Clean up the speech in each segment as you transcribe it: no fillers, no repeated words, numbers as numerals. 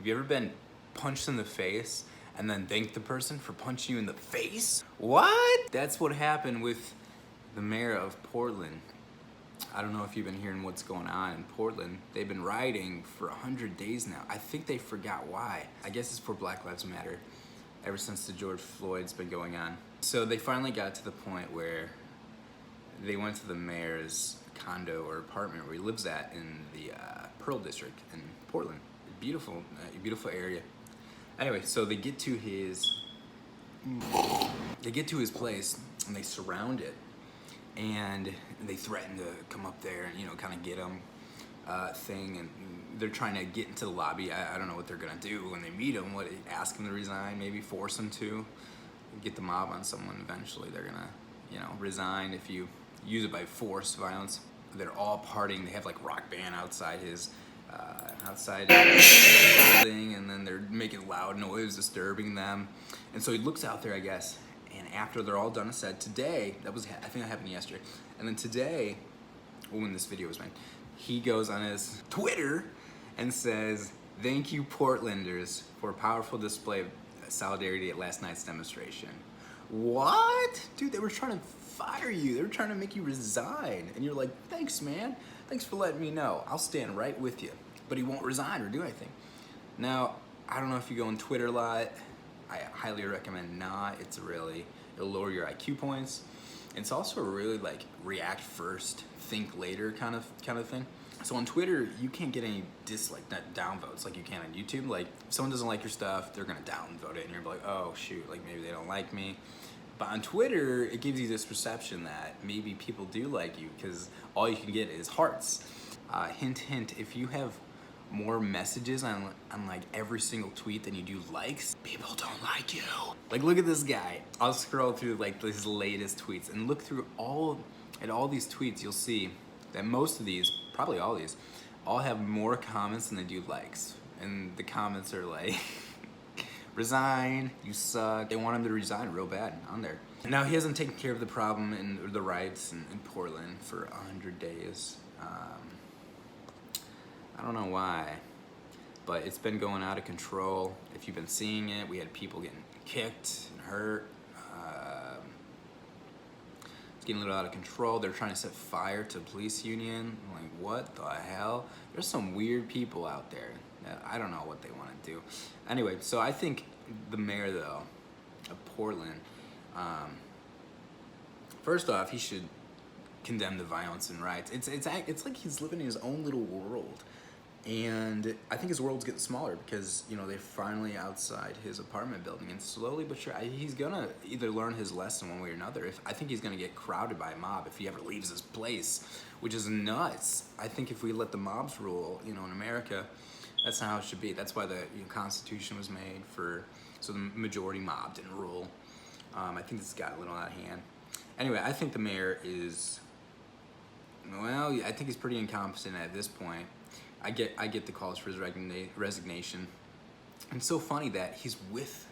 Have you ever been punched in the face and then thanked the person for punching you in the face? What? That's what happened with the mayor of Portland. I don't know if you've been hearing what's going on in Portland. They've been rioting for 100 days now. I think they forgot why. I guess it's for Black Lives Matter ever since the George Floyd's been going on. So they finally got to the point where they went to the mayor's condo or apartment where he lives at in the Pearl District in Portland. Beautiful, beautiful area. Anyway, so they get to his place and they surround it, and they threaten to come up there and, you know, kind of get him and they're trying to get into the lobby. I don't know what they're gonna do when they meet him. What, ask him to resign? Maybe force him to get the mob on someone. Eventually, they're gonna, you know, resign if you use it by force, violence. They're all partying. They have like rock band outside his building, and then they're making loud noise, disturbing them. And so he looks out there, I guess, and after they're all done and said, today, I think that happened yesterday, and then today, when this video was made, he goes on his Twitter and says, "Thank you, Portlanders, for a powerful display of solidarity at last night's demonstration." What? Dude, they were trying to fire you. They were trying to make you resign. And you're like, thanks, man. Thanks for letting me know. I'll stand right with you. But he won't resign or do anything. Now, I don't know if you go on Twitter a lot. I highly recommend not. It'll lower your IQ points. It's also a really like react first, think later kind of thing. So on Twitter, you can't get any downvotes like you can on YouTube. Like, if someone doesn't like your stuff, they're gonna downvote it, and you're like, oh shoot, like maybe they don't like me. But on Twitter, it gives you this perception that maybe people do like you because all you can get is hearts. Hint, hint, if you have more messages on like every single tweet than you do likes, people don't like you. Like, look at this guy. I'll scroll through like his latest tweets and look through all these tweets. You'll see that most of these, probably all these, all have more comments than they do likes. And the comments are like, resign, you suck. They want him to resign real bad on there. Now, he hasn't taken care of the problem in the riots in Portland for 100 days. I don't know why, but it's been going out of control. If you've been seeing it, we had people getting kicked and hurt. It's getting a little out of control. They're trying to set fire to the police union. I'm like, what the hell? There's some weird people out there. I don't know what they want to do. Anyway, so I think the mayor, though, of Portland, first off, he should condemn the violence and riots. It's like he's living in his own little world. And I think his world's getting smaller because, you know, they're finally outside his apartment building, and slowly but surely, he's gonna either learn his lesson one way or another. I think he's gonna get crowded by a mob if he ever leaves his place, which is nuts. I think if we let the mobs rule, you know, in America, that's not how it should be. That's why the Constitution was made so the majority mob didn't rule. I think this got a little out of hand. Anyway, I think the mayor is, well, I think he's pretty incompetent at this point. I get the calls for his resignation. And it's so funny that he's with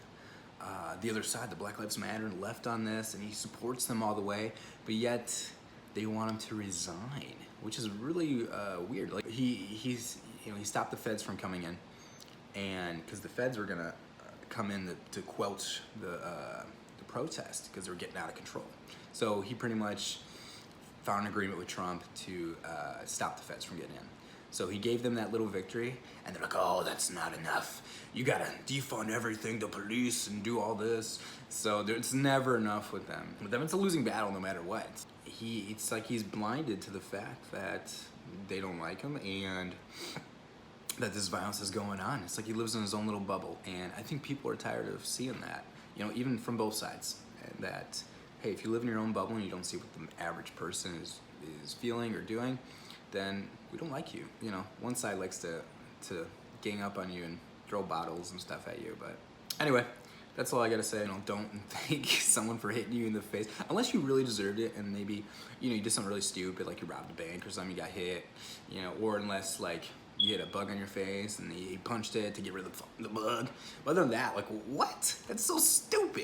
the other side, the Black Lives Matter, and left on this, and he supports them all the way, but yet they want him to resign, which is really weird. Like, he stopped the feds from coming in, and because the feds were gonna come in to quelch the protest because they were getting out of control. So he pretty much found an agreement with Trump to stop the feds from getting in. So he gave them that little victory, and they're like, oh, that's not enough. You gotta defund everything, the police, and do all this. So it's never enough with them. With them, it's a losing battle no matter what. It's like he's blinded to the fact that they don't like him and that this violence is going on. It's like he lives in his own little bubble. And I think people are tired of seeing that, you know, even from both sides. And that, hey, if you live in your own bubble and you don't see what the average person is feeling or doing, then we don't like you. You know, one side likes to gang up on you and throw bottles and stuff at you. But anyway, that's all I gotta say. You know, don't thank someone for hitting you in the face unless you really deserved it, and maybe, you know, you did something really stupid, like you robbed a bank or something, you got hit, you know, or unless like you had a bug on your face and he punched it to get rid of the bug. But other than that, like, what? That's so stupid.